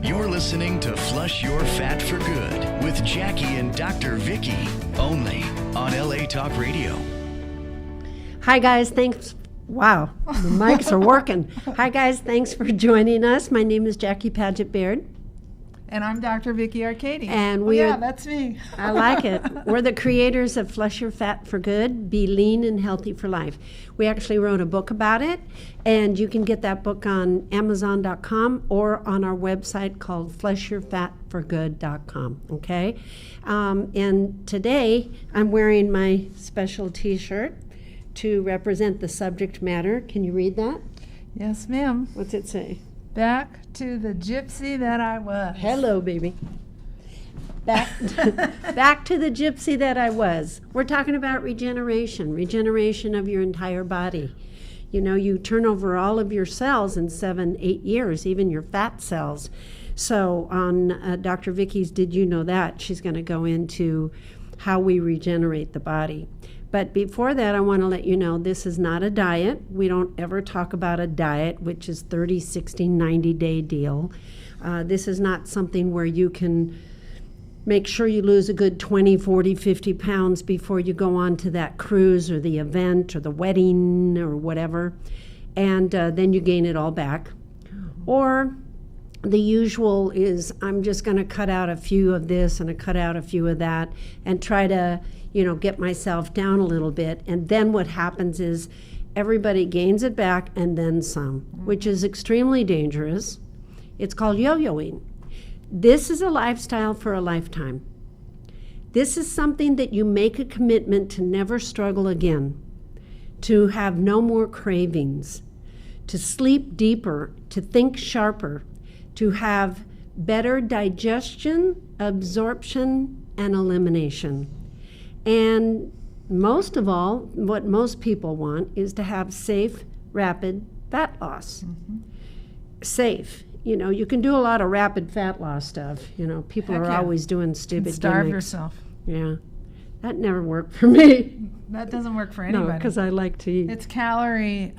You're listening to Flush Your Fat for Good with Jackie and Dr. Vicky, only on LA Talk Radio. Hi, guys. Thanks. Wow, the mics are working. Hi, guys. Thanks for joining us. My name is Jackie Paget-Baird. And I'm Dr. Vicky Arcady. And we are, that's me. I like it. We're the creators of Flush Your Fat for Good, Be Lean and Healthy for Life. We actually wrote a book about it, and you can get that book on Amazon.com or on our website called FlushYourFatForGood.com, okay? And today, I'm wearing my special T-shirt to represent the subject matter. Can you read that? Yes, ma'am. What's it say? Back to the gypsy that I was. Hello, baby. Back to the gypsy that I was. We're talking about regeneration of your entire body. You know, you turn over all of your cells in 7-8 years, even your fat cells. So on Dr. Vicky's Did You Know That, she's going to go into how we regenerate the body. But before that, I want to let you know this is not a diet. We don't ever talk about a diet, which is 30, 60, 90-day deal. This is not something where you can make sure you lose a good 20, 40, 50 pounds before you go on to that cruise or the event or the wedding or whatever, and then you gain it all back. Or the usual is I'm just going to cut out a few of this and cut out a few of that and try to get myself down a little bit. And then what happens is everybody gains it back and then some, which is extremely dangerous. It's called yo-yoing. This is a lifestyle for a lifetime. This is something that you make a commitment to never struggle again, to have no more cravings, to sleep deeper, to think sharper, to have better digestion, absorption, and elimination. And most of all, what most people want is to have safe, rapid fat loss. Mm-hmm. Safe. You can do a lot of rapid fat loss stuff. People are always doing stupid Starve gimmicks. yourself. Yeah. That never worked for me. That doesn't work for anybody. No, because I like to eat. It's calorie,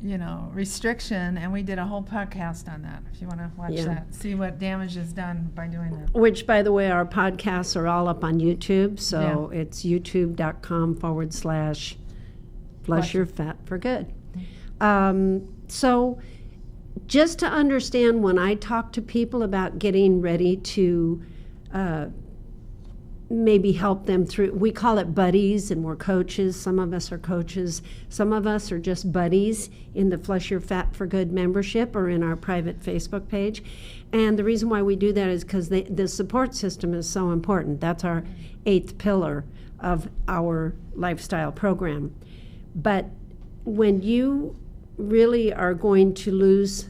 restriction, and we did a whole podcast on that. If you want to watch that, see what damage is done by doing that. Which, by the way, our podcasts are all up on YouTube, so it's youtube.com/Flush Your Fat for Good. So just to understand, when I talk to people about getting ready to maybe help them through, we call it buddies, and we're coaches. Some of us are coaches. Some of us are just buddies in the Flush Your Fat for Good membership or in our private Facebook page. And the reason why we do that is because the support system is so important. That's our 8th pillar of our lifestyle program. But when you really are going to lose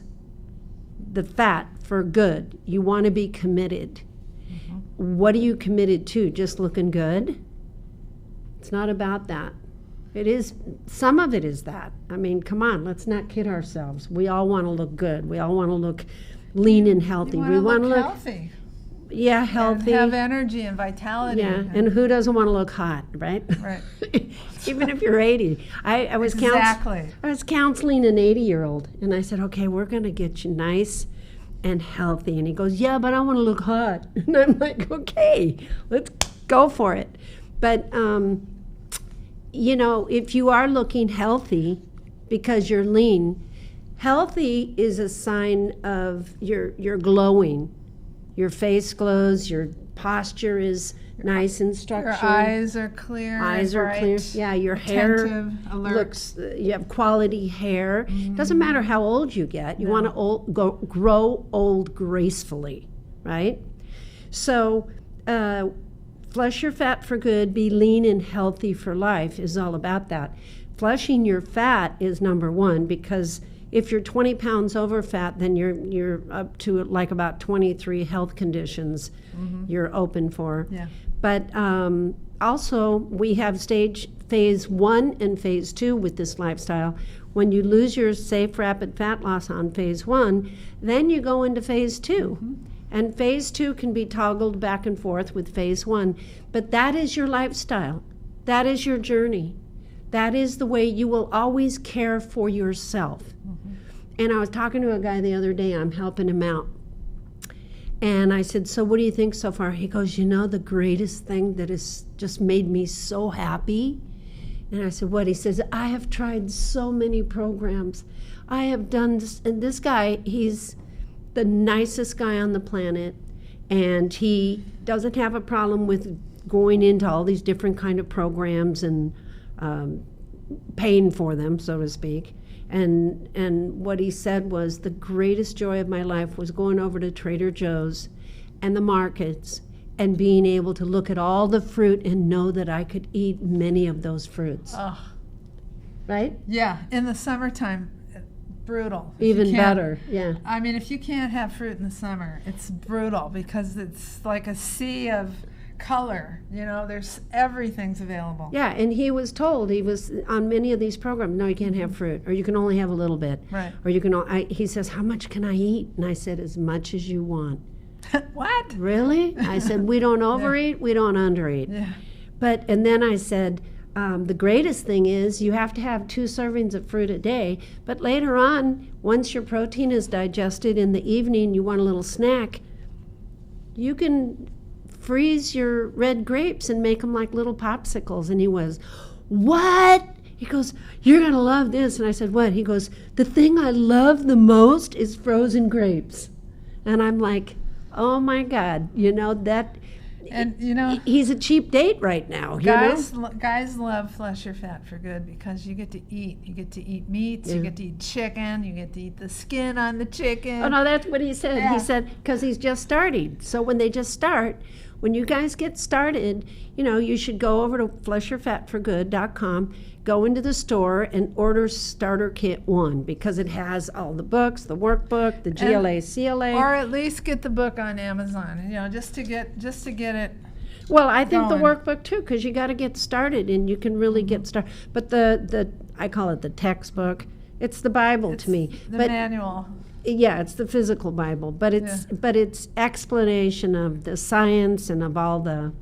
the fat for good, you want to be committed. What are you committed to? Just looking good? It's not about that. It is, some of it is that. I mean, come on, let's not kid ourselves. We all want to look good. We all want to look lean and healthy. We want to look healthy. Yeah, healthy. And have energy and vitality. Yeah, and who doesn't want to look hot, right? Right. Even if you're 80. I was counseling an 80-year-old, and I said, okay, we're going to get you nice and healthy. And he goes, yeah, but I want to look hot. And I'm like, okay, let's go for it. But, if you are looking healthy because you're lean, healthy is a sign of you're glowing. Your face glows, your posture is nice and structured. Your eyes are clear. Yeah, your hair looks, you have quality hair. Mm-hmm. Doesn't matter how old you get. You want to grow old gracefully, right? So Flush Your Fat for Good, Be Lean and Healthy for Life is all about that. Flushing your fat is number one, because if you're 20 pounds over fat, then you're up to like about 23 health conditions you're open for. Yeah. But also, we have phase 1 and phase 2 with this lifestyle. When you lose your safe, rapid fat loss on phase 1, then you go into phase 2. Mm-hmm. And phase 2 can be toggled back and forth with phase 1. But that is your lifestyle. That is your journey. That is the way you will always care for yourself. Mm-hmm. And I was talking to a guy the other day. I'm helping him out. And I said, so what do you think so far? He goes, the greatest thing that has just made me so happy. And I said, what? He says, I have tried so many programs. I have done this. And this guy, he's the nicest guy on the planet. And he doesn't have a problem with going into all these different kind of programs and paying for them, so to speak. And what he said was, the greatest joy of my life was going over to Trader Joe's and the markets and being able to look at all the fruit and know that I could eat many of those fruits. Oh. Right? Yeah, in the summertime, brutal. Even better, yeah. I mean, if you can't have fruit in the summer, it's brutal because it's like a sea of color. There's everything's available. Yeah, and he was told, he was on many of these programs, no, you can't have fruit, or you can only have a little bit. Right. Or you can, he says, how much can I eat? And I said, as much as you want. What? Really? I said, we don't overeat, we don't undereat. Yeah. And then I said, the greatest thing is you have to have 2 servings of fruit a day, but later on, once your protein is digested in the evening, you want a little snack, you can freeze your red grapes and make them like little popsicles. And he was, what? He goes, you're going to love this. And I said, what? He goes, the thing I love the most is frozen grapes. And I'm like, oh my God, that. And he's a cheap date right now. Guys love Flush Your Fat for Good because you get to eat. You get to eat meats. Yeah. You get to eat chicken. You get to eat the skin on the chicken. Oh no, that's what he said. Yeah. He said because he's just starting. So when they just start, when you guys get started, you should go over to fleshyourfatforgood.com, go into the store and order Starter Kit 1 because it has all the books, the workbook, the GLA, CLA. Or at least get the book on Amazon, just to get it. Well, I think going. the workbook too, because you got to get started and you can really get started. But the I call it the textbook. It's the Bible to me. The manual. Yeah, it's the physical Bible, but it's explanation of the science and of all the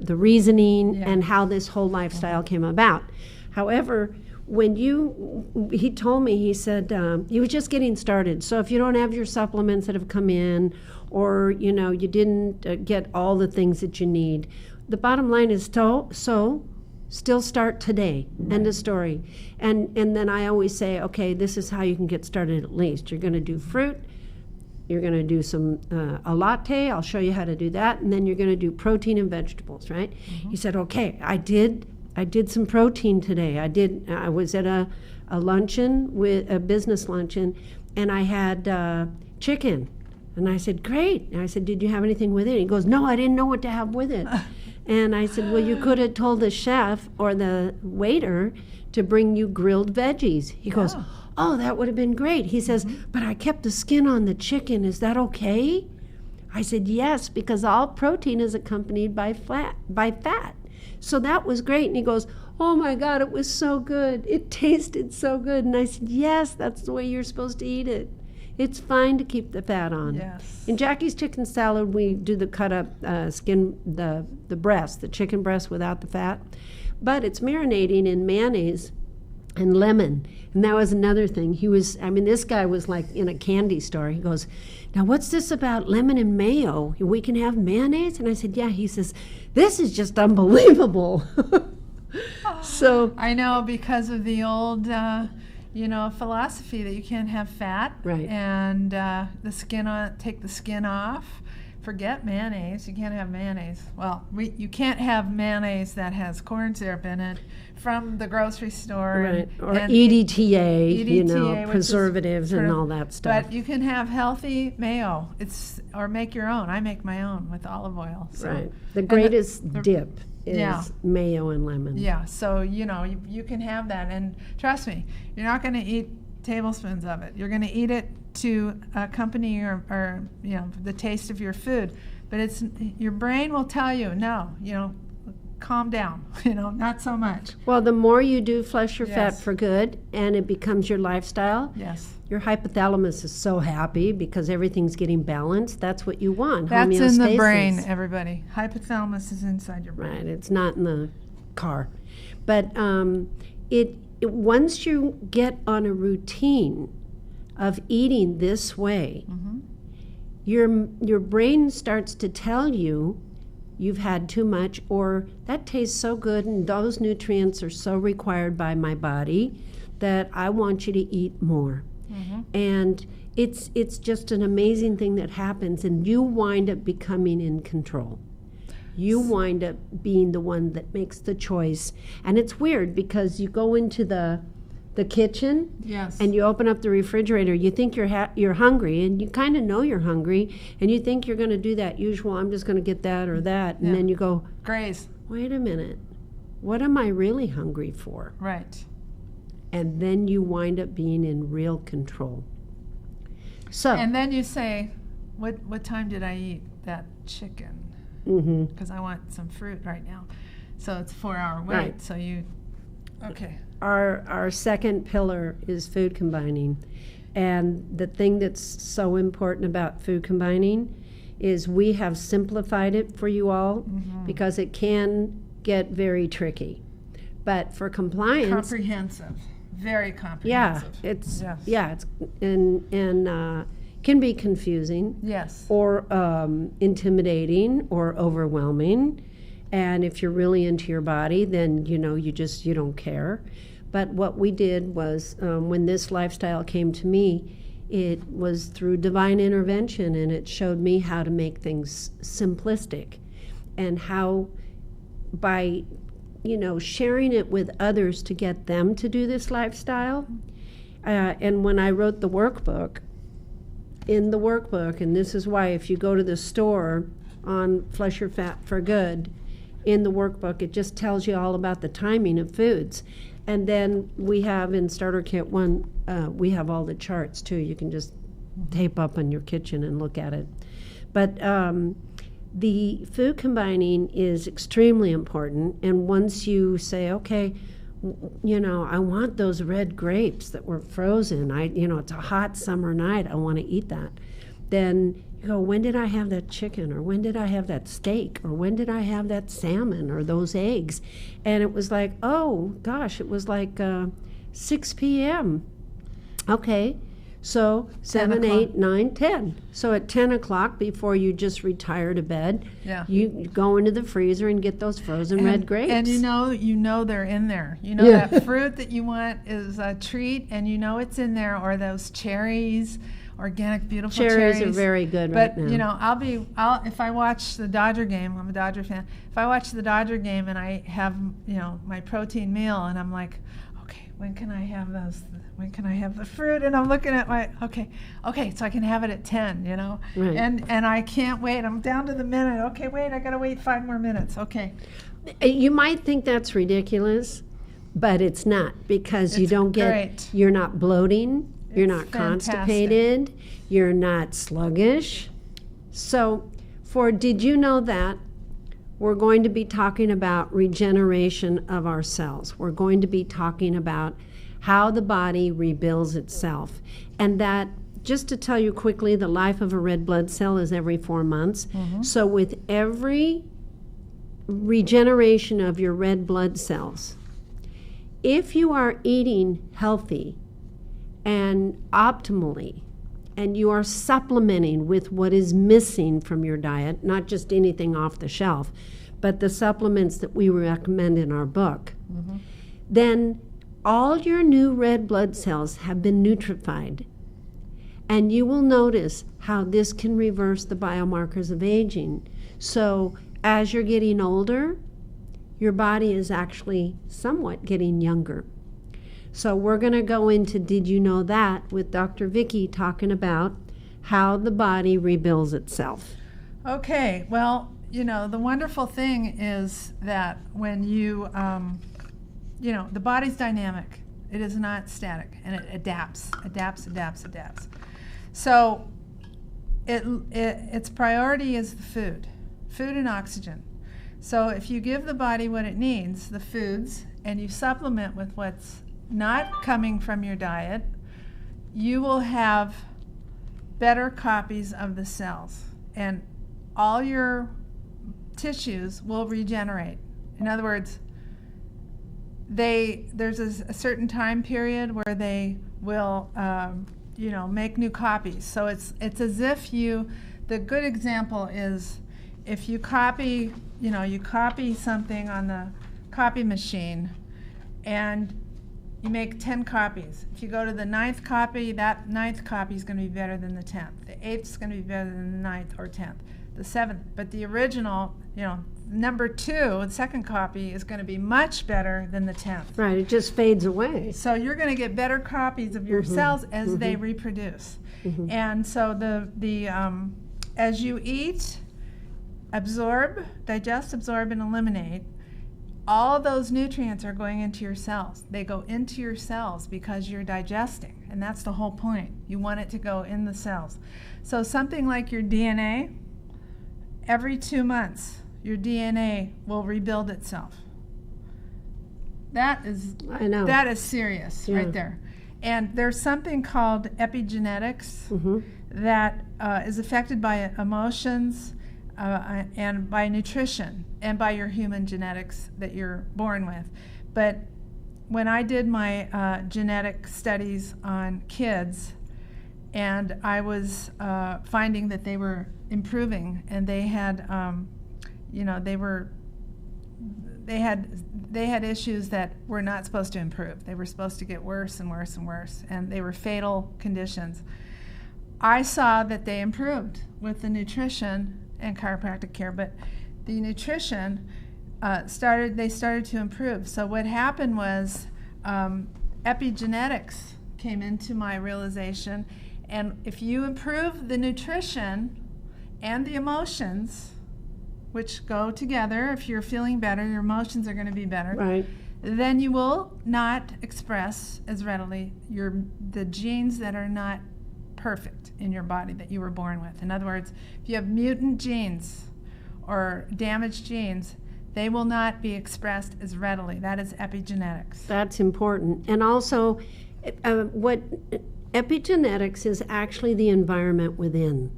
reasoning and how this whole lifestyle came about. However, he told me, he said he was just getting started. So if you don't have your supplements that have come in, or you didn't get all the things that you need, the bottom line is still start today. End of story. And then I always say, okay, this is how you can get started at least. You're going to do fruit. You're going to do a latte. I'll show you how to do that. And then you're going to do protein and vegetables, right? Mm-hmm. He said, okay, I did some protein today. I was at a luncheon, with a business luncheon, and I had chicken. And I said, great. And I said, did you have anything with it? And he goes, no, I didn't know what to have with it. And I said, well, you could have told the chef or the waiter to bring you grilled veggies. He goes, oh, that would have been great. He says, but I kept the skin on the chicken. Is that okay? I said, yes, because all protein is accompanied by fat. So that was great. And he goes, oh my God, it was so good. It tasted so good. And I said, yes, that's the way you're supposed to eat it. It's fine to keep the fat on. Yes. In Jackie's chicken salad, we do the cut up skin, the breast, the chicken breast without the fat. But it's marinating in mayonnaise and lemon. And that was another thing. This guy was like in a candy store. He goes, now what's this about lemon and mayo? We can have mayonnaise? And I said, yeah. He says, this is just unbelievable. So I know, because of the old philosophy that you can't have fat, right? And take the skin off. Forget mayonnaise. You can't have mayonnaise. Well, you can't have mayonnaise that has corn syrup in it from the grocery store, right? Or EDTA, preservatives and all that stuff. But you can have healthy mayo. Or make your own. I make my own with olive oil. So. Right. The greatest dip is mayo and lemon. Yeah, so you can have that, and trust me, you're not going to eat tablespoons of it. You're going to eat it to accompany or the taste of your food, but your brain will tell you, no, calm down, not so much. Well, the more you do Flush Your Fat for Good and it becomes your lifestyle, your hypothalamus is so happy because everything's getting balanced. That's what you want. That's in the brain, everybody. Hypothalamus is inside your brain. Right, it's not in the car. But once you get on a routine of eating this way, your brain starts to tell you you've had too much, or that tastes so good and those nutrients are so required by my body that I want you to eat more. And it's just an amazing thing that happens, and you wind up becoming in control. You wind up being the one that makes the choice. And it's weird because you go into the kitchen, Yes. and you open up the refrigerator. You think you're hungry, and you kind of know you're hungry, and you think you're going to do that usual, I'm just going to get that or that, and then you go, Graze. wait a minute, what am I really hungry for? Right. And then you wind up being in real control. So, And then you say, what time did I eat that chicken? mhm. Because I want some fruit right now. So it's a 4-hour wait. Right. So you, okay. Our second pillar is food combining. And the thing that's so important about food combining is we have simplified it for you all because it can get very tricky. But for compliance, Comprehensive. Very yeah, comprehensive. it's Yes. yeah, it's and can be confusing Yes. or intimidating or overwhelming. And if you're really into your body, then you don't care. But what we did was when this lifestyle came to me, it was through divine intervention, and it showed me how to make things simplistic, and how by sharing it with others to get them to do this lifestyle. And when I wrote the workbook, in the workbook, and this is why if you go to the store on Flush Your Fat for Good, in the workbook, it just tells you all about the timing of foods. And then we have in Starter Kit 1, we have all the charts too. You can just tape up in your kitchen and look at it. But the food combining is extremely important. And once you say, okay, I want those red grapes that were frozen. It's a hot summer night. I want to eat that. Then you go, when did I have that chicken? Or when did I have that steak? Or when did I have that salmon or those eggs? And it was like, oh, gosh, it was like 6 p.m. Okay, so 7, 8, 9, 10. So at 10 o'clock, before you just retire to bed, you go into the freezer and get those frozen red grapes. And you know they're in there. That fruit that you want is a treat, and it's in there, or those cherries. Organic, beautiful cherries. Cherries are very good but, right now. if I watch the Dodger game, I'm a Dodger fan. If I watch the Dodger game and I have, my protein meal, and I'm like, okay, when can I have those? When can I have the fruit? And I'm looking at okay, so I can have it at 10, Right. And I can't wait. I'm down to the minute. Okay, wait, I gotta wait 5 more minutes. Okay. You might think that's ridiculous, but it's not, because It's great. you're not bloating. You're It's not fantastic. constipated. You're not sluggish. So Did You Know That? We're going to be talking about regeneration of our cells. We're going to be talking about how the body rebuilds itself. And that, just to tell you quickly, the life of a red blood cell is every 4 months. So with every regeneration of your red blood cells, if you are eating healthy and optimally, and you are supplementing with what is missing from your diet, not just anything off the shelf, but the supplements that we recommend in our book, then all your new red blood cells have been nutrified. And you will notice how this can reverse the biomarkers of aging. So as you're getting older, your body is actually somewhat getting younger. So we're going to go into Did You Know That with Dr. Vicki talking about how the body rebuilds itself. Okay, well, the wonderful thing is that when you, the body's dynamic. It is not static, and it adapts. So its priority is the food and oxygen. So if you give the body what it needs, the foods, and you supplement with what's not coming from your diet, you will have better copies of the cells, and all your tissues will regenerate. In other words, there's a certain time period where they will make new copies. So it's as if the good example is if you copy, you copy something on the copy machine and you make 10 copies. If you go to the 9th copy, that 9th copy is going to be better than the 10th. The 8th is going to be better than the 9th or 10th. The 7th, but the original, number 2, the second copy, is going to be much better than the 10th. Right, it just fades away. So you're going to get better copies of your cells as they reproduce. And so the as you eat, digest, absorb, and eliminate, all those nutrients are going into your cells. They go into your cells because you're digesting, and that's the whole point. You want it to go in the cells. So something like your DNA, every 2 months, your DNA will rebuild itself. That is serious right there. And there's something called epigenetics that is affected by emotions and by nutrition and by your human genetics that you're born with. But when I did my genetic studies on kids, and I was finding that they were improving, and they had, they had issues that were not supposed to improve. They were supposed to get worse and worse and worse, and they were fatal conditions. I saw that they improved with the nutrition and chiropractic care, but the nutrition started to improve. So what happened was epigenetics came into my realization, and if you improve the nutrition and the emotions, which go together, if you're feeling better, your emotions are going to be better. Right. Then you will not express as readily the genes that are not perfect in your body that you were born with. In other words, if you have mutant genes or damaged genes, they will not be expressed as readily. That is epigenetics. That's important. And also, what epigenetics is actually the environment within.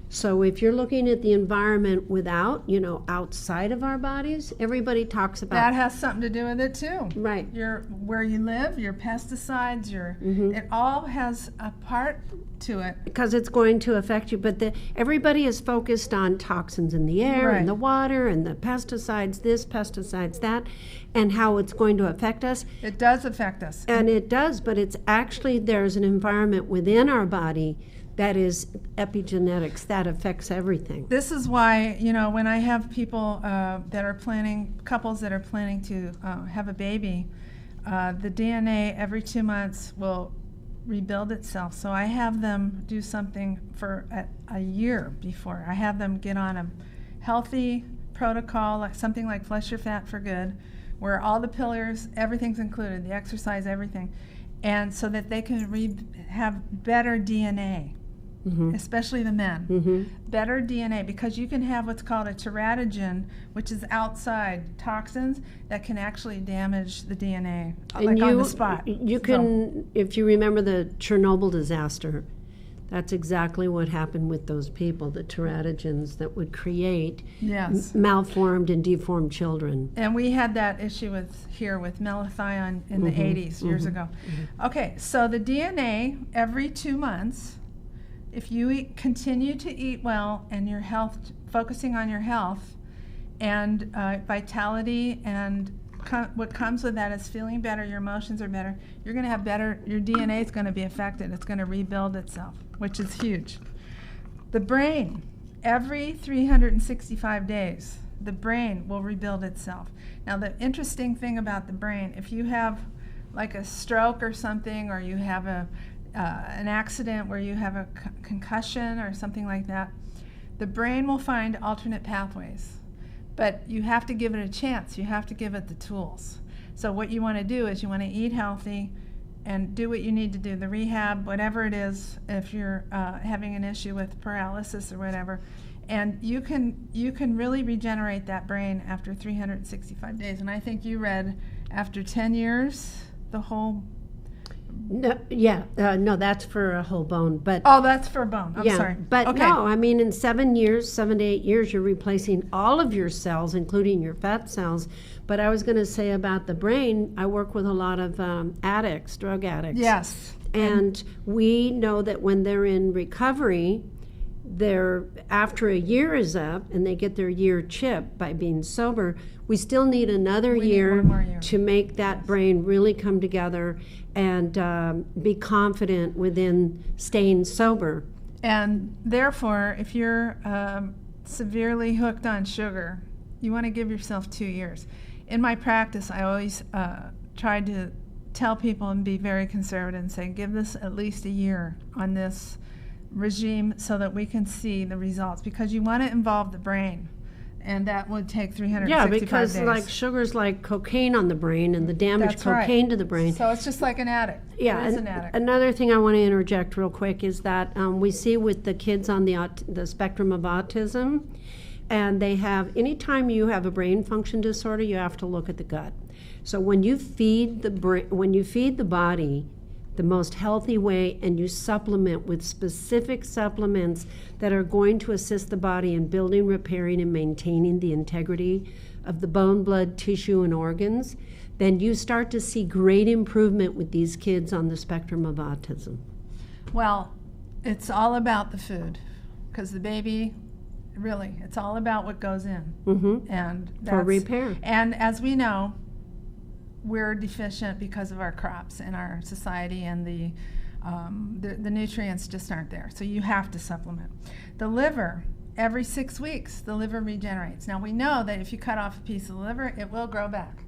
So if you're looking at the environment without, outside of our bodies, everybody talks about that has something to do with it too. Right. Where you live, your pesticides, it all has a part to it. Because it's going to affect you. But everybody is focused on toxins in the air and the water and the pesticides, this, pesticides, that, and how it's going to affect us. It does affect us. And it does, but it's actually, there's an environment within our body that is epigenetics that affects everything. This is why, when I have people couples that are planning to have a baby, the DNA every 2 months will rebuild itself. So I have them do something for a year before. I have them get on a healthy protocol, like something like Flush Your Fat for Good, where all the pillars, everything's included, the exercise, everything, and so that they can have better DNA. Especially the men. Better DNA, because you can have what's called a teratogen, which is outside toxins that can actually damage the DNA, on the spot. You can, if you remember the Chernobyl disaster, that's exactly what happened with those people, the teratogens that would create malformed and deformed children. And we had that issue with malathion in the 80s, years ago. Okay, so the DNA every 2 months, if you continue to eat well and your health, focusing on your health and vitality, and what comes with that is feeling better, your emotions are better, you're going to have better, your DNA is going to be affected, it's going to rebuild itself, which is huge. The brain, every 365 days, the brain will rebuild itself. Now the interesting thing about the brain, if you have like a stroke or something, or you have an accident where you have a concussion or something like that, the brain will find alternate pathways. But you have to give it a chance. You have to give it the tools. So what you want to do is you want to eat healthy and do what you need to do, the rehab, whatever it is, if you're having an issue with paralysis or whatever. And you can really regenerate that brain after 365 days. And I think you read after 10 years, the whole... No, that's for a whole bone. But that's for a bone. I'm sorry. But okay. No, I mean in 7 to 8 years, you're replacing all of your cells, including your fat cells. But I was going to say about the brain, I work with a lot of addicts, drug addicts. Yes. And we know that when they're in recovery, they're after a year is up and they get their year chip by being sober, we still need another We need year one more year. to make that brain really come together and be confident within staying sober. And therefore, if you're severely hooked on sugar, you want to give yourself 2 years. In my practice, I always tried to tell people and be very conservative and say, give this at least a year on this regime so that we can see the results, because you want to involve the brain, and that would take 365 Yeah, days. because like sugar's like cocaine on the brain, and the damage That's right. cocaine to the brain. So it's just like an addict. Yeah, It is and an addict. another thing I want to interject real quick is that we see with the kids on the spectrum of autism, and they have, anytime you have a brain function disorder, you have to look at the gut. So when you feed the body the most healthy way, and you supplement with specific supplements that are going to assist the body in building, repairing, and maintaining the integrity of the bone, blood, tissue, and organs, then you start to see great improvement with these kids on the spectrum of autism. Well, it's all about the food, because the baby, really, it's all about what goes in. Mm-hmm. And For repair. And as we know, we're deficient because of our crops and our society, and the nutrients just aren't there. So you have to supplement. The liver, every 6 weeks, the liver regenerates. Now we know that if you cut off a piece of the liver, it will grow back.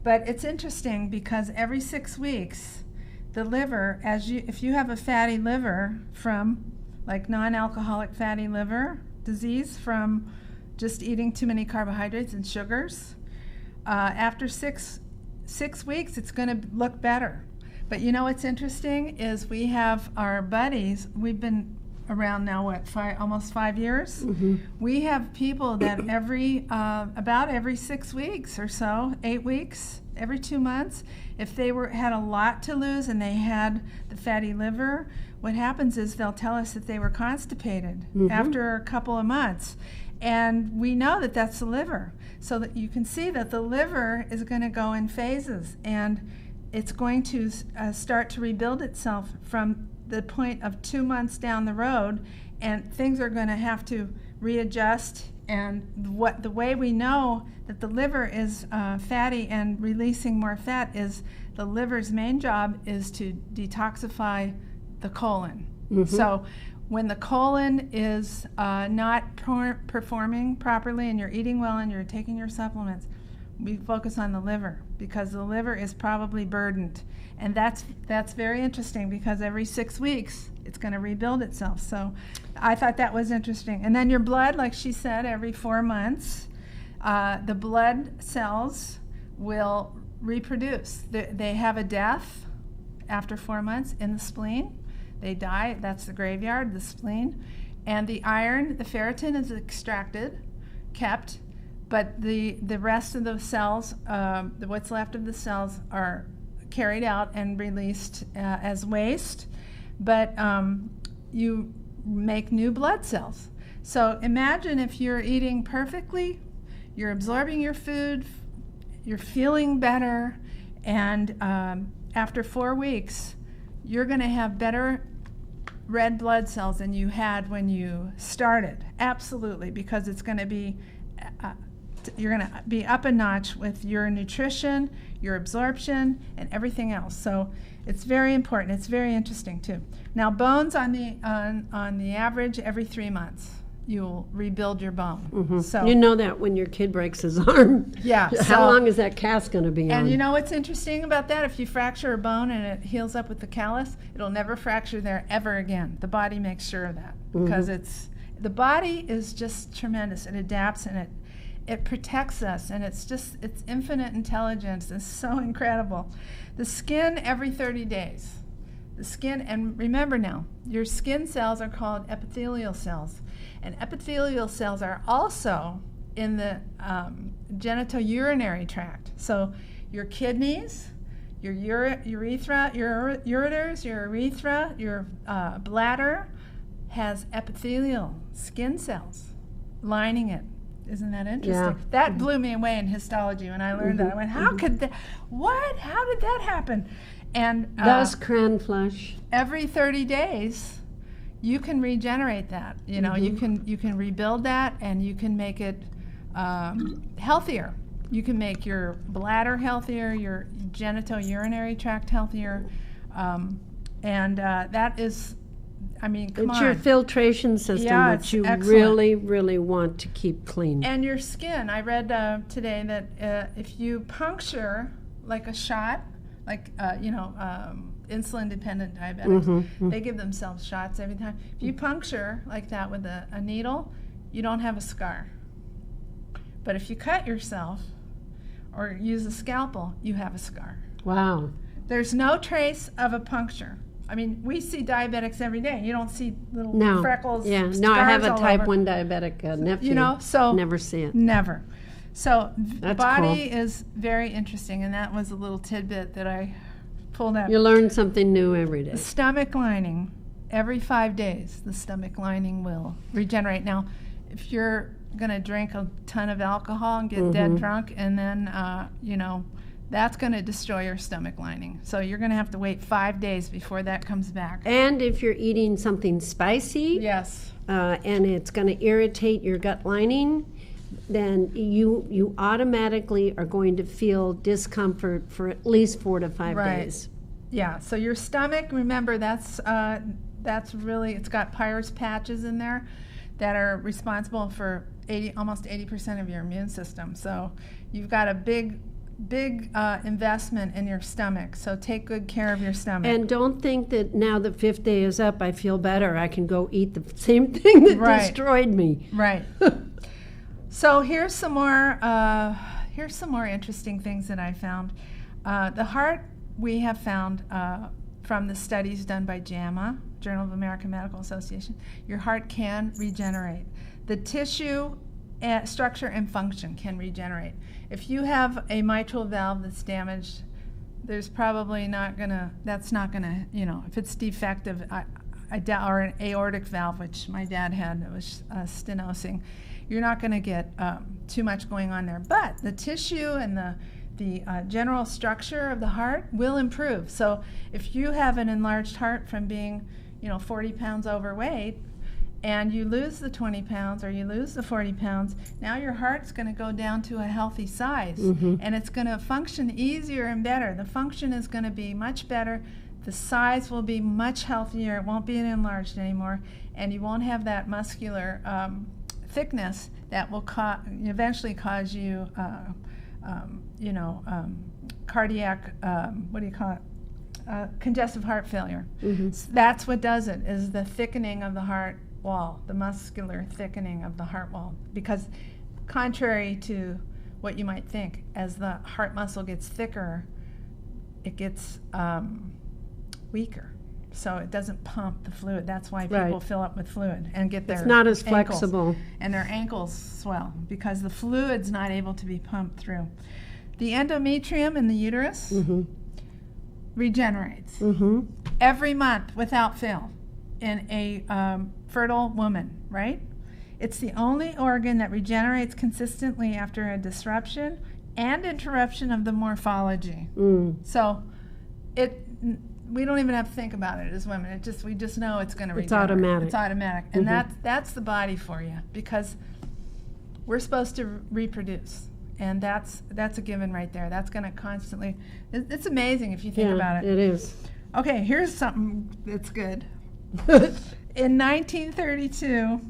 But it's interesting because every 6 weeks, the liver, if you have a fatty liver from like non-alcoholic fatty liver disease from just eating too many carbohydrates and sugars, after six weeks, it's going to look better. But you know what's interesting is we have our buddies. We've been around now, almost 5 years? Mm-hmm. We have people that about every 6 weeks or so, 8 weeks, every 2 months, if they had a lot to lose and they had the fatty liver, what happens is they'll tell us that they were constipated after a couple of months. And we know that that's the liver. So that you can see that the liver is going to go in phases, and it's going to start to rebuild itself from the point of 2 months down the road, and things are going to have to readjust. And the way we know that the liver is fatty and releasing more fat is the liver's main job is to detoxify the colon. Mm-hmm. So when the colon is not performing properly and you're eating well and you're taking your supplements, we focus on the liver, because the liver is probably burdened. And that's very interesting, because every 6 weeks it's going to rebuild itself. So I thought that was interesting. And then your blood, like she said, every 4 months, the blood cells will reproduce. They have a death after 4 months in the spleen. They die. That's the graveyard, the spleen. And the iron, the ferritin is extracted, kept, but the rest of the cells, what's left of the cells, are carried out and released as waste. But you make new blood cells. So imagine if you're eating perfectly, you're absorbing your food, you're feeling better, and after 4 weeks, you're going to have better red blood cells than you had when you started. Absolutely, because it's going to be, you're going to be up a notch with your nutrition, your absorption, and everything else. So it's very important. It's very interesting too. Now, bones on the average, every 3 months, you'll rebuild your bone. Mm-hmm. So you know that when your kid breaks his arm. Yeah. How long is that cast going to be on? And you know what's interesting about that? If you fracture a bone and it heals up with the callus, it'll never fracture there ever again. The body makes sure of that, because the body is just tremendous. It adapts and it protects us, and it's infinite intelligence. It's so incredible. The skin every 30 days. The skin, and remember now, your skin cells are called epithelial cells. And epithelial cells are also in the genitourinary tract. So your kidneys, your ureters, your urethra, your bladder has epithelial skin cells lining it. Isn't that interesting? Yeah. That blew me away in histology when I learned that. I went, how could that, what? How did that happen? And Thus, cran flush. every 30 days, you can regenerate that. You know, you can rebuild that, and you can make it healthier. You can make your bladder healthier, your genitourinary tract healthier, and that is, I mean, come on. It's your filtration system, Yeah, which you excellent. really, really want to keep clean. And your skin. I read today that if you puncture like a shot, like insulin-dependent diabetics, they give themselves shots every time. If you puncture like that with a needle, you don't have a scar. But if you cut yourself or use a scalpel, you have a scar. Wow. There's no trace of a puncture. I mean, we see diabetics every day. You don't see little No. freckles. Yeah. Scars No, I have a all type over. 1 diabetic nephew. You know, so never see it. never. So That's body cool. is very interesting, and that was a little tidbit that I pulled up. You learn something new every The day. stomach lining, every 5 days, the stomach lining will regenerate. Now, if you're going to drink a ton of alcohol and get dead drunk, and then, that's going to destroy your stomach lining. So you're going to have to wait 5 days before that comes back. And if you're eating something spicy, Yes. and it's going to irritate your gut lining, then you automatically are going to feel discomfort for at least 4 to 5 Right. days. Yeah, so your stomach, remember, that's really, it's got Peyer's patches in there that are responsible for almost 80% of your immune system. So you've got a big investment in your stomach. So take good care of your stomach. And don't think that now the 5th day is up, I feel better. I can go eat the same thing that Right. destroyed me. Right. So here's some more interesting things that I found. The heart, we have found from the studies done by JAMA, Journal of American Medical Association, your heart can regenerate. The tissue structure and function can regenerate. If you have a mitral valve that's damaged, there's probably that's not gonna, if it's defective, or an aortic valve, which my dad had, it was stenosing, you're not gonna get too much going on there. But the tissue and the general structure of the heart will improve. So if you have an enlarged heart from being 40 pounds overweight, and you lose the 20 pounds or you lose the 40 pounds, now your heart's going to go down to a healthy size, and it's going to function easier and better. The function is going to be much better. The size will be much healthier. It won't be enlarged anymore, and you won't have that muscular thickness that will eventually cause you, cardiac, congestive heart failure. So that's what does it, is the thickening of the heart wall, the muscular thickening of the heart wall. Because contrary to what you might think, as the heart muscle gets thicker, it gets weaker. So it doesn't pump the fluid. That's why people fill up with fluid and get their It's not as ankles, flexible. and their ankles swell because the fluid's not able to be pumped through. The endometrium in the uterus regenerates every month without fail in a fertile woman, right? It's the only organ that regenerates consistently after a disruption and interruption of the morphology. So we don't even have to think about it as women. We just know it's going to regenerate. It's automatic. It's automatic. And that's the body for you, because we're supposed to reproduce. And that's a given right there. That's going to constantly, it's amazing if you think about it. It is. Okay, here's something that's good. In 1932,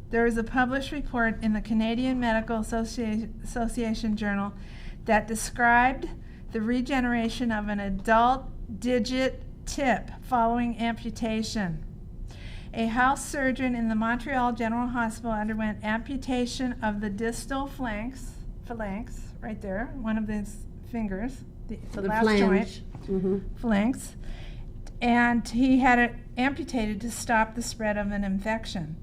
there was a published report in the Canadian Medical Association Journal that described the regeneration of an adult digit tip following amputation. A house surgeon in the Montreal General Hospital underwent amputation of the distal phalanx, right there, one of these fingers, the last flange. joint, phalanx, and he had it amputated to stop the spread of an infection.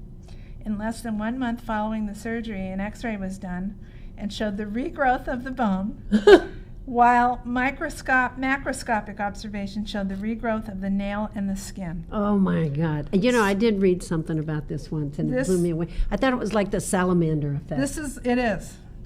In less than 1 month following the surgery, an x-ray was done and showed the regrowth of the bone, while macroscopic observation showed the regrowth of the nail and the skin. Oh my God. I did read something about this once, and it blew me away. I thought it was like the salamander effect.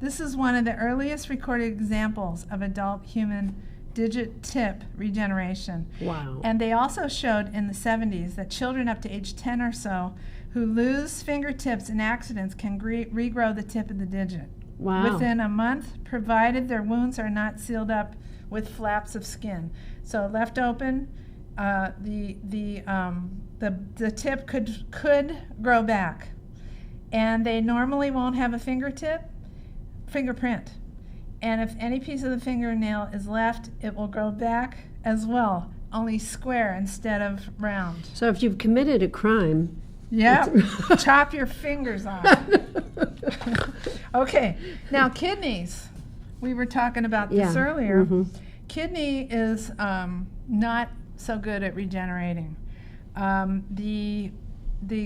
This is one of the earliest recorded examples of adult human digit tip regeneration. Wow. And they also showed in the 70s that children up to age 10 or so who lose fingertips in accidents can regrow the tip of the digit. Wow. Within a month, provided their wounds are not sealed up with flaps of skin. So left open, the tip could grow back, and they normally won't have a fingerprint. And if any piece of the fingernail is left, it will grow back as well, only square instead of round. So if you've committed a crime, yeah, chop your fingers off. Okay, now kidneys. We were talking about this earlier. Mm-hmm. Kidney is not so good at regenerating. The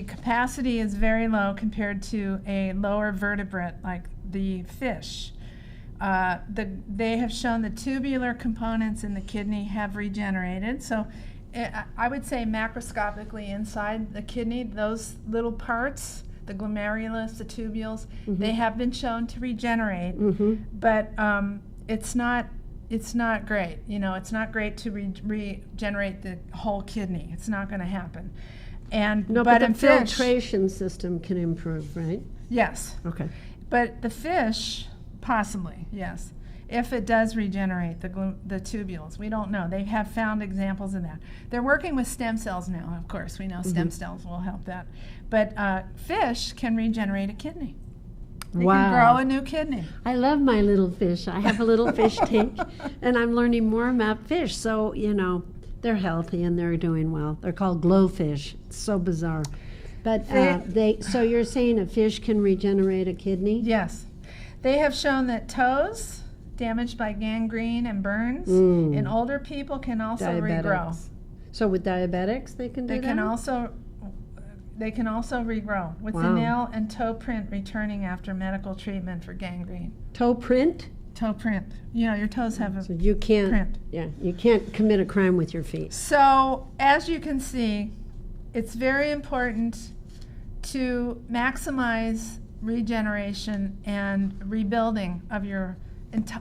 capacity is very low compared to a lower vertebrate like the fish. They have shown the tubular components in the kidney have regenerated. So I would say macroscopically inside the kidney, those little parts, the glomerulus, the tubules, they have been shown to regenerate, but it's not great. You know, it's not great to regenerate the whole kidney. It's not going to happen. And no, but the in fish, filtration system can improve, right? yes. Okay. But the fish, possibly, yes. If it does regenerate the tubules, we don't know. They have found examples of that. They're working with stem cells now, of course. We know stem cells will help that. But fish can regenerate a kidney. They can grow a new kidney. I love my little fish. I have a little fish tank, and I'm learning more about fish. So, you know, they're healthy and they're doing well. They're called glowfish. It's so bizarre. But so you're saying a fish can regenerate a kidney? Yes. They have shown that toes damaged by gangrene and burns in older people can also regrow. So with diabetics they can do that? They can also regrow with the nail and toe print returning after medical treatment for gangrene. Toe print? Toe print. You know, your toes have a so you can't, print. Yeah, you can't commit a crime with your feet. So as you can see, it's very important to maximize regeneration and rebuilding of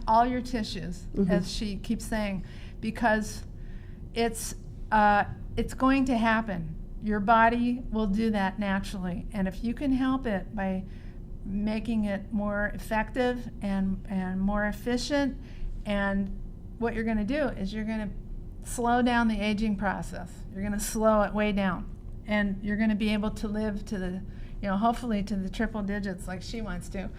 all your tissues, as she keeps saying, because it's going to happen. Your body will do that naturally, and if you can help it by making it more effective and more efficient, and what you're going to do is you're going to slow down the aging process. You're going to slow it way down, and you're going to be able to live to the, hopefully to the triple digits like she wants to.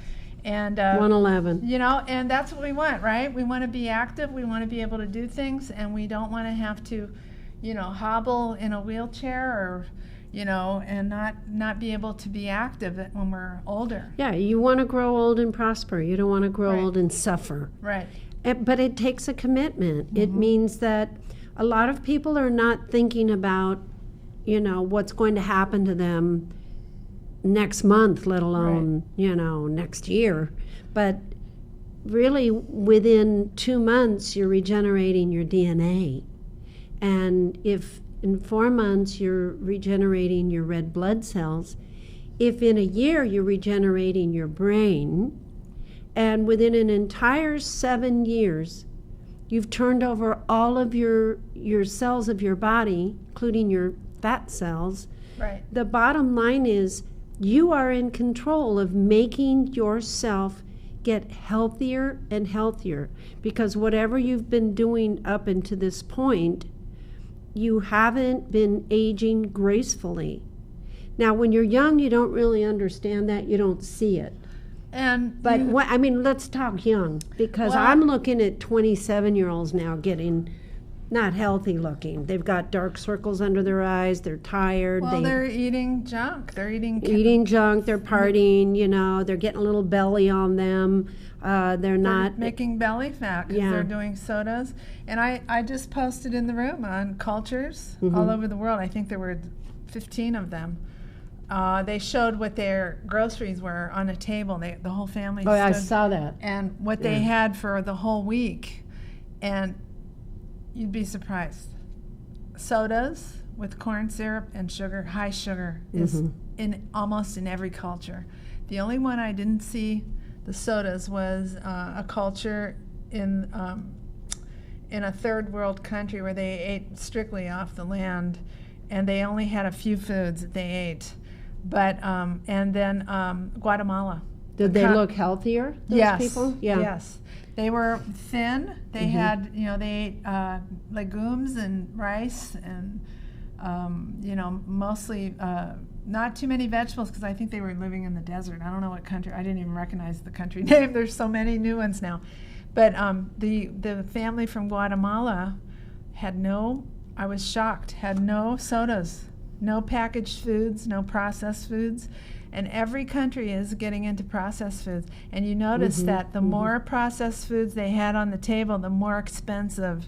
And 111. And that's what we want, right? We want to be active, we want to be able to do things, and we don't want to have to, hobble in a wheelchair or, and not be able to be active when we're older. Yeah, you want to grow old and prosper. You don't want to grow old and suffer. Right. But it takes a commitment. It means that a lot of people are not thinking about, what's going to happen to them next month, let alone, next year. But really, within 2 months, you're regenerating your DNA. And if in 4 months you're regenerating your red blood cells, if in a year you're regenerating your brain, and within an entire 7 years, you've turned over all of your cells of your body, including your fat cells, right. The bottom line is you are in control of making yourself get healthier and healthier, because whatever you've been doing up until this point, you haven't been aging gracefully. Now, when you're young, you don't really understand that. You don't see it. But let's talk young, because I'm looking at 27-year-olds now getting not healthy looking. They've got dark circles under their eyes. They're tired. Well, they're eating junk. They're eating junk. They're partying. They're getting a little belly on them. They're not making belly fat because they're doing sodas. And I just posted in the room on cultures all over the world. I think there were 15 of them. They showed what their groceries were on a table. The whole family stood. I saw that. And what they had for the whole week. And you'd be surprised. Sodas with corn syrup and sugar, high sugar, is almost in every culture. The only one I didn't see the sodas was a culture in in a third world country where they ate strictly off the land, and they only had a few foods that they ate. But and then Guatemala. Did they look healthier, those Yes. people? Yeah. Yes. They were thin. They had, they ate legumes and rice and, mostly not too many vegetables, because I think they were living in the desert. I don't know what country. I didn't even recognize the country name. There's so many new ones now. But the family from Guatemala I was shocked, had no sodas, no packaged foods, no processed foods. And every country is getting into processed foods. And you notice that the more processed foods they had on the table, the more expensive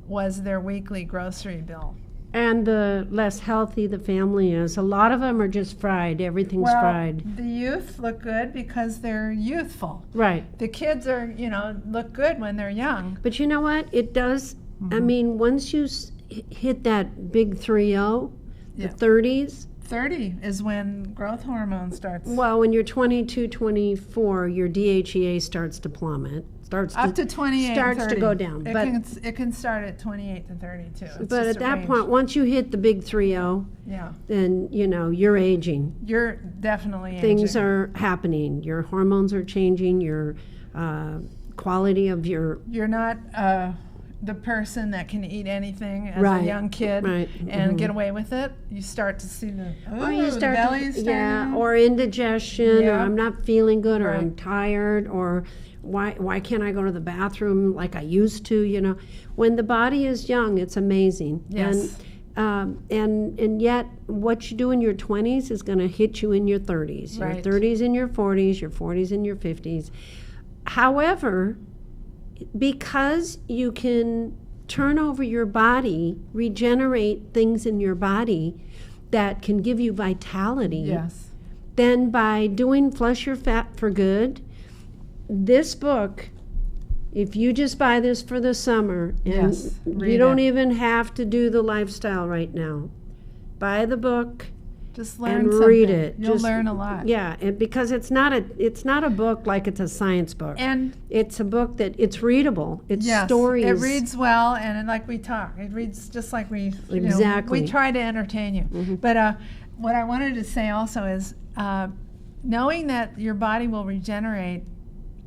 was their weekly grocery bill. And the less healthy the family is. A lot of them are just fried. Everything's fried. The youth look good because they're youthful. Right. The kids are, look good when they're young. But you know what? It does. I mean, once you hit that big 3-0, the 30s. 30 is when growth hormone starts. Well, when you're 22, 24, your DHEA starts to plummet. Up to 28, starts 30. to go down. It can start at 28 to 32. But at that point, once you hit the big 3-0, then you're aging. You're definitely Things aging. are happening. Your hormones are changing. Your quality of your You're not the person that can eat anything as a young kid and get away with it. You start to see the belly's starting. Or indigestion, or I'm not feeling good, or I'm tired, or why can't I go to the bathroom like I used to? When the body is young, it's amazing. Yes. And yet what you do in your 20s is going to hit you in your 30s. Your 30s in your 40s, your 40s in your 50s. However, because you can turn over your body, regenerate things in your body that can give you vitality, then by doing Flush Your Fat for Good, this book, if you just buy this for the summer, and you don't even have to do the lifestyle right now, buy the book. Just learn and something. Read it. You'll learn a lot. Yeah, because it's not a book like it's a science book. And it's a book that it's readable. It's stories. It reads well, and like we talk, it reads just like we we try to entertain you. But what I wanted to say also is knowing that your body will regenerate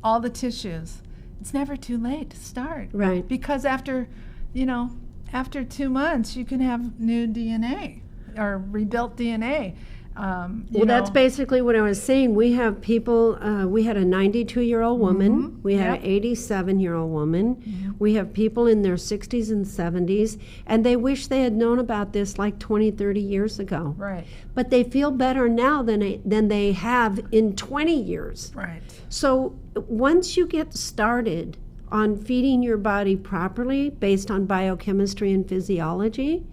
all the tissues. It's never too late to start. Right. Because after 2 months, you can have new DNA. Or rebuilt DNA. That's basically what I was saying. We have people, we had a 92-year-old woman, we had an 87-year-old woman, we have people in their 60s and 70s, and they wish they had known about this like 20, 30 years ago. Right. But they feel better now than they have in 20 years. Right. So once you get started on feeding your body properly based on biochemistry and physiology,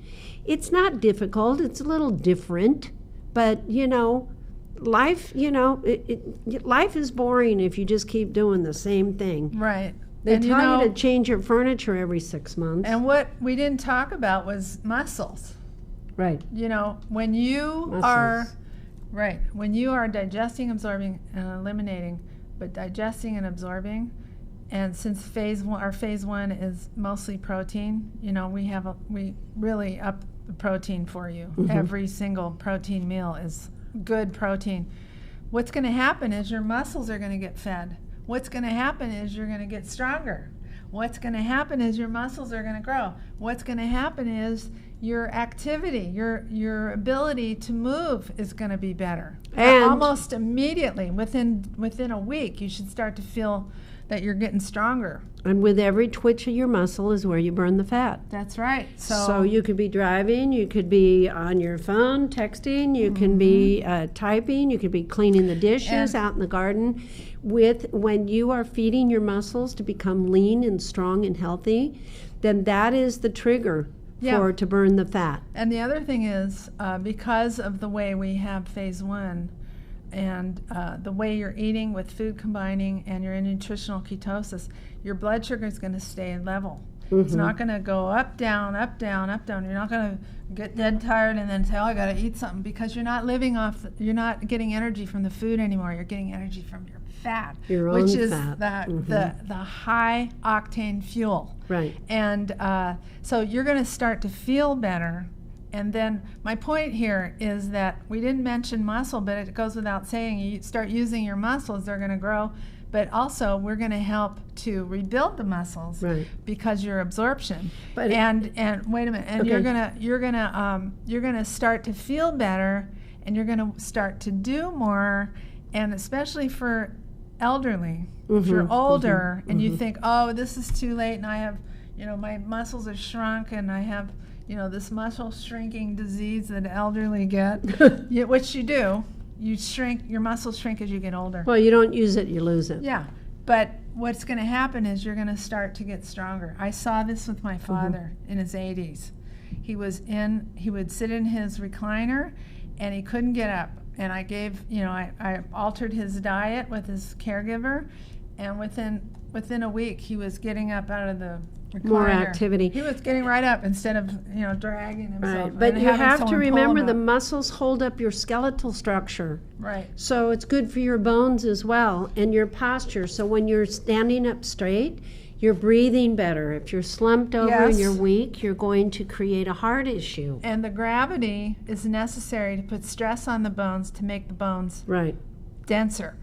it's not difficult. It's a little different, but life. Life is boring if you just keep doing the same thing. Right. They tell you to change your furniture every 6 months. And what we didn't talk about was muscles. Right. When you are digesting, absorbing, and eliminating, but digesting and absorbing. And since our phase 1 is mostly protein, we really up the protein for you. Every single protein meal is good protein. What's going to happen is your muscles are going to get fed. What's going to happen is you're going to get stronger. What's going to happen is your muscles are going to grow. What's going to happen is your activity, your ability to move is going to be better. And almost immediately, within a week, you should start to feel that you're getting stronger. And with every twitch of your muscle is where you burn the fat. That's right. So you could be driving, you could be on your phone texting, you can be typing, you could be cleaning the dishes out in the garden. When you are feeding your muscles to become lean and strong and healthy, then that is the trigger to burn the fat. And the other thing is, because of the way we have phase 1, and the way you're eating with food combining and you're in nutritional ketosis, your blood sugar is going to stay level. It's not going to go up, down, up, down, up, down. You're not going to get dead tired and then say, oh, I got to eat something, because you're not living off, you're not getting energy from the food anymore. You're getting energy from your fat, Your which own is fat. the high octane fuel. Right. And so you're going to start to feel better. And then my point here is that we didn't mention muscle, but it goes without saying, you start using your muscles, they're going to grow. But also, we're going to help to rebuild the muscles, Right. because your absorption. But and wait a minute, and Okay. you're gonna start to feel better, and you're gonna start to do more, and especially for elderly, if you're older and you think, oh, this is too late, and I have, my muscles are shrunk, and I have, this muscle shrinking disease that elderly get, which you do. You shrink, your muscles shrink as you get older. Well, you don't use it, you lose it. Yeah, but what's going to happen is you're going to start to get stronger. I saw this with my father in his 80s. He would sit in his recliner, and he couldn't get up. And I gave, I altered his diet with his caregiver, and within a week he was getting up out of the recliner. More activity. He was getting right up instead of dragging himself. Right. But and you having have to someone pull remember him the up. muscles hold up your skeletal structure. Right. So it's good for your bones as well, and your posture. So when you're standing up straight, you're breathing better. If you're slumped over and Yes. you're weak, you're going to create a heart issue. And the gravity is necessary to put stress on the bones to make the bones Right. denser.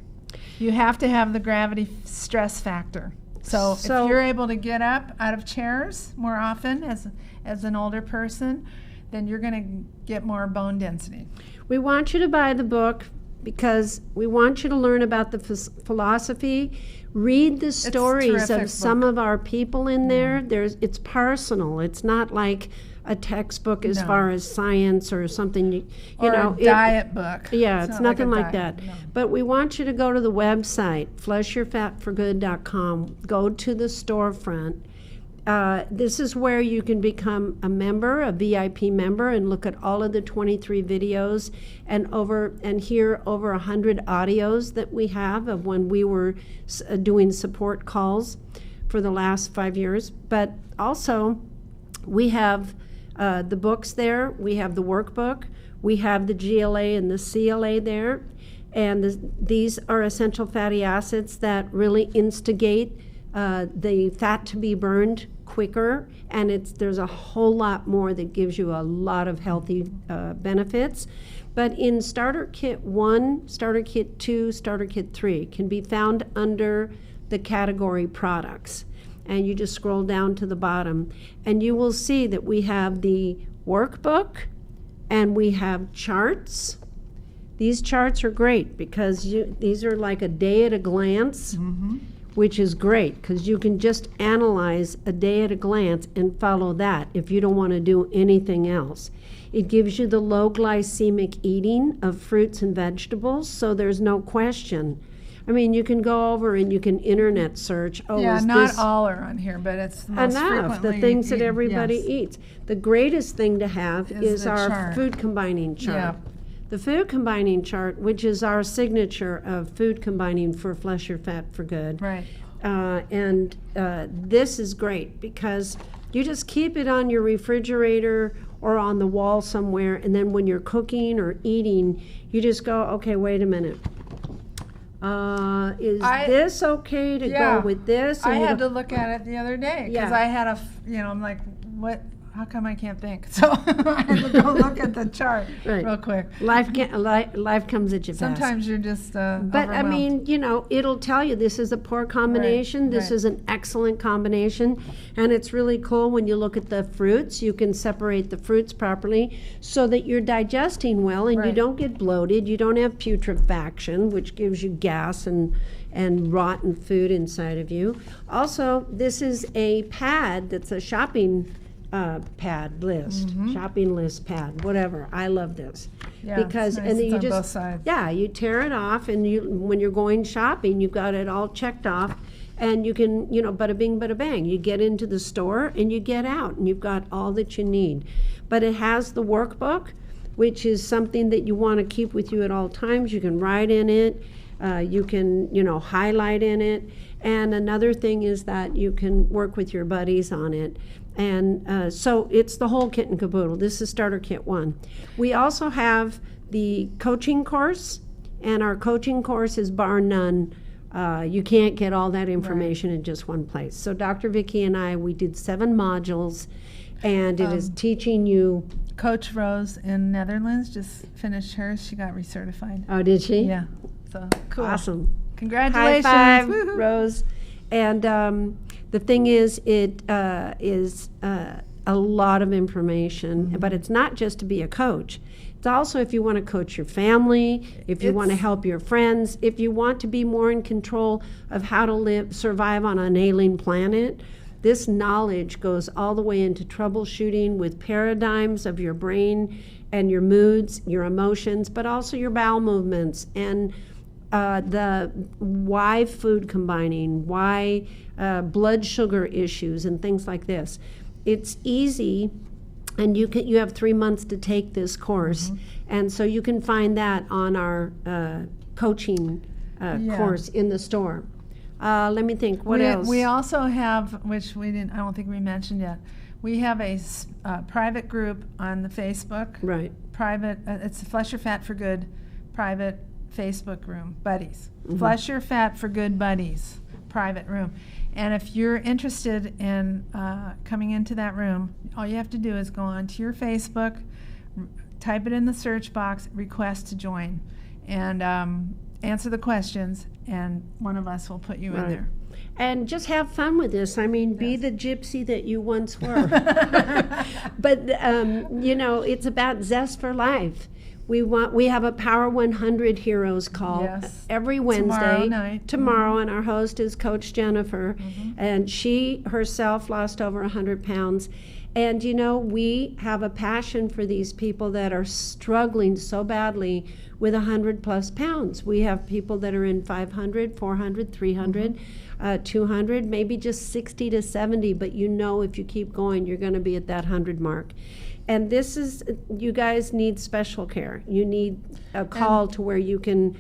You have to have the gravity stress factor. So if So- you're able to get up out of chairs more often as an older person, then you're going to get more bone density. We want you to buy the book because we want you to learn about the philosophy. Read the stories terrific of some book. of our people in there. It's personal. It's not like a textbook as No. far as science or something. You Or know, a diet book. Yeah, it's not nothing a like diet, that. no. But we want you to go to the website, fleshyourfatforgood.com. Go to the storefront. This is where you can become a member, a VIP member, and look at all of the 23 videos and hear over 100 audios that we have of when we were doing support calls for the last 5 years. But also, we have the books there. We have the workbook. We have the GLA and the CLA there. And these are essential fatty acids that really instigate the fat to be burned quicker, and there's a whole lot more that gives you a lot of healthy benefits. But in Starter Kit 1, Starter Kit 2, Starter Kit 3 can be found under the category products. And you just scroll down to the bottom, and you will see that we have the workbook and we have charts. These charts are great because these are like a day at a glance. Which is great because you can just analyze a day at a glance and follow that if you don't want to do anything else. It gives you the low glycemic eating of fruits and vegetables, so there's no question. I mean, you can go over and you can internet search. Oh, Yeah, is not this all are on here, but it's the most enough? frequently The things that eaten, everybody yes. eats. The greatest thing to have Is is the our chart. food combining chart. Yeah. The food combining chart, which is our signature of food combining for Flesh Your Fat for Good. Right. This is great because you just keep it on your refrigerator or on the wall somewhere, and then when you're cooking or eating, you just go, okay, wait a minute. Is this okay to Yeah. go with this? I And you had go, to look at it the other day because Yeah. I had I'm like, what? How come I can't think? So I had to go look at the chart Right. real quick. life comes at you fast. Sometimes you're just But I overwhelmed. mean, it'll tell you this is a poor combination, this right. is an excellent combination, and it's really cool when you look at the fruits. You can separate the fruits properly so that you're digesting well and you Right. don't get bloated, you don't have putrefaction, which gives you gas and rotten food inside of you. Also, this is a pad that's a shopping pad list, shopping list pad, whatever. I love this. Yeah, it's Because nice. and then It's you on just both sides. yeah, you tear it off, and when you're going shopping, you've got it all checked off, and you can, bada bing, bada bang. You get into the store and you get out, and you've got all that you need. But it has the workbook, which is something that you want to keep with you at all times. You can write in it. You can, highlight in it. And another thing is that you can work with your buddies on it. And so it's the whole kit and caboodle. This is Starter Kit 1. We also have the coaching course, and our coaching course is bar none. You can't get all that information in just one place. So Dr. Vicki and I, we did 7 modules, and it is teaching you. Coach Rose in Netherlands just finished hers. She got recertified. Oh, did she? Yeah. So cool. Awesome. Congratulations. High five, Woo-hoo. Rose. And the thing is, it is a lot of information, but it's not just to be a coach. It's also if you want to coach your family, if you want to help your friends, if you want to be more in control of how to survive on an alien planet. This knowledge goes all the way into troubleshooting with paradigms of your brain and your moods, your emotions, but also your bowel movements and the why food combining, why blood sugar issues and things like this. It's easy, and you have 3 months to take this course, and so you can find that on our coaching course in the store. Let me think. What else? We also have, which I don't think we mentioned yet. We have a private group on the Facebook. Right. Private. It's Flush Your Fat for Good private Facebook room, buddies. Flush Your Fat for Good buddies, private room. And if you're interested in coming into that room, all you have to do is go onto your Facebook, type it in the search box, request to join, and answer the questions, and one of us will put you in there. And just have fun with this. I mean, be the gypsy that you once were. But, it's about zest for life. We have a Power 100 Heroes call every Wednesday. Tomorrow, and our host is Coach Jennifer. And she herself lost over 100 pounds. And, we have a passion for these people that are struggling so badly with 100-plus pounds. We have people that are in 500, 400, 300, 200, maybe just 60 to 70. But if you keep going, you're going to be at that 100 mark. And you guys need special care. You need a call to where you can,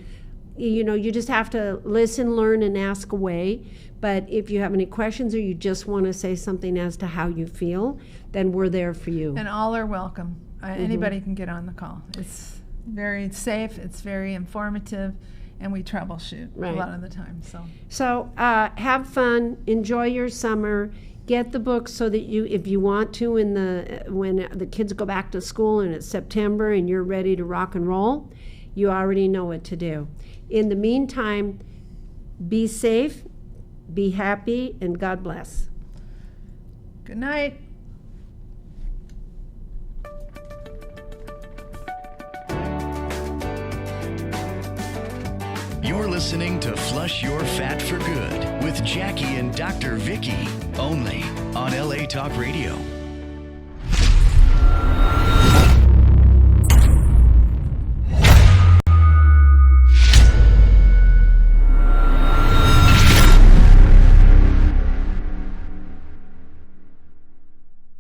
you just have to listen, learn, and ask away. But if you have any questions or you just want to say something as to how you feel, then we're there for you. And all are welcome. Anybody can get on the call. It's very safe, it's very informative, and we troubleshoot a lot of the time. So have fun, enjoy your summer. Get the book so that if you want to, when the kids go back to school and it's September and you're ready to rock and roll, you already know what to do. In the meantime, be safe, be happy, and God bless. Good night. You're listening to Flush Your Fat for Good with Jackie and Dr. Vicki, only on LA Talk Radio.